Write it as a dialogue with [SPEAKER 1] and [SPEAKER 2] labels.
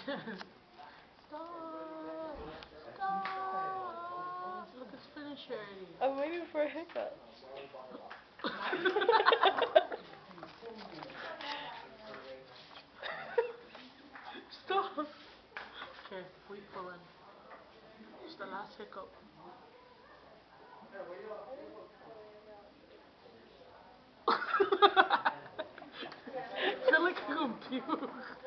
[SPEAKER 1] Stop! Stop! Look, it's finished already.
[SPEAKER 2] I'm waiting for a hiccup.
[SPEAKER 1] Stop! Okay, we pulling. It's the last hiccup. I feel like I'm confused.